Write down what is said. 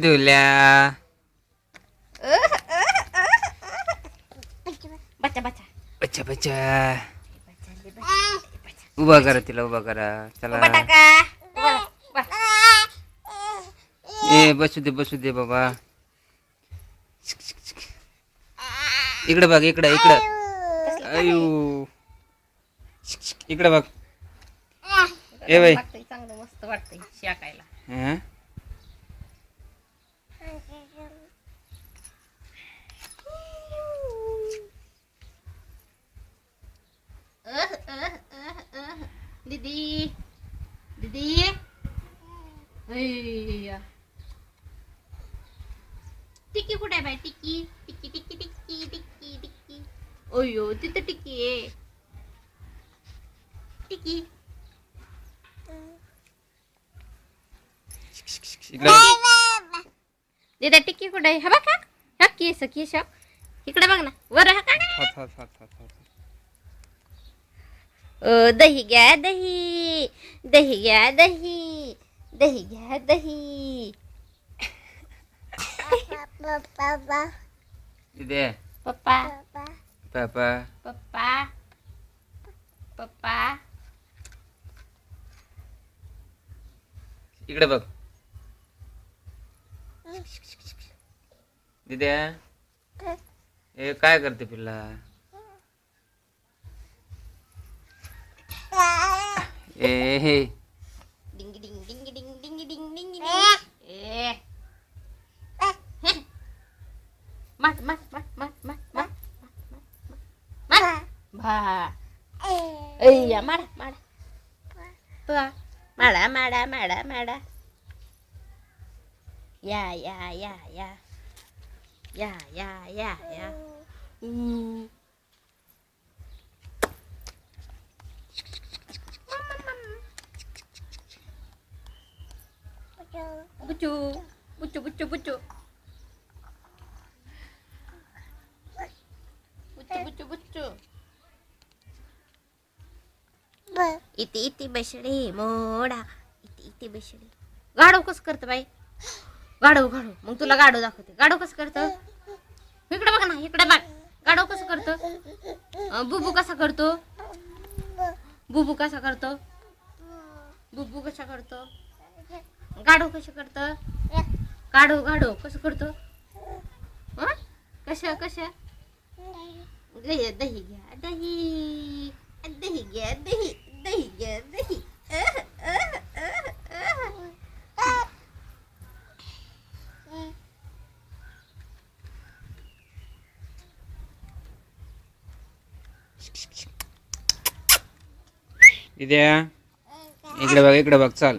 धुल्या बच्चा बच्चा बच्चा बच्चा उभा करा तिला उभा करा चला टाका ए बसू दे बाबा इकडे बघ इकडे अयो इकडे बघ ए बाई चांगलं मस्त वाटतंय शाकायला. हं? दीदी दीदी टिक्की कुठे आहे बाई? टिक्की टिक्की टिक्की टिक्की टिक्की टिक्की ओयो तिथं टिक्की आहे. टिक्की इकडे दीदा टिक्की कुठे आहे? हा बघ हा केस केस इकडे बघ ना वर हा का दही घ्या दही दही घ्या दही दही घ्या दही. इथे पप्पा पापा पप्पा पप्पा इकडे बघ दिद्या हे काय करते पिल्ला ए हे डिंग डिंग डिंग डिंग डिंग डिंग डिंग ए मत मत मत मत मत मत मत भा या माडा माडा माडा माडा माडा माडा या या या या या या या या बुचू बुचू बुचू बुचू बुचू बुचू बुचू इथे इथे बसडे मोडा इथे इथे बसडे. गाढव कसं करतं बाई? गाढव गाढव मग तुला गाढव दाखवते. गाढव कसं करतं? इकडे बघ ना इकडे बघ. गाढव कसं करतं? बुबू कसा करतो? बुबू कसा करतो? बुबू कसा करतो? गाढव कसं करतं? गाढव गाढव कसं करतो? कशा कशा दही दही घ्या दही दही घ्या दही दही घ्या दही. दिद्या इकडे बघ चल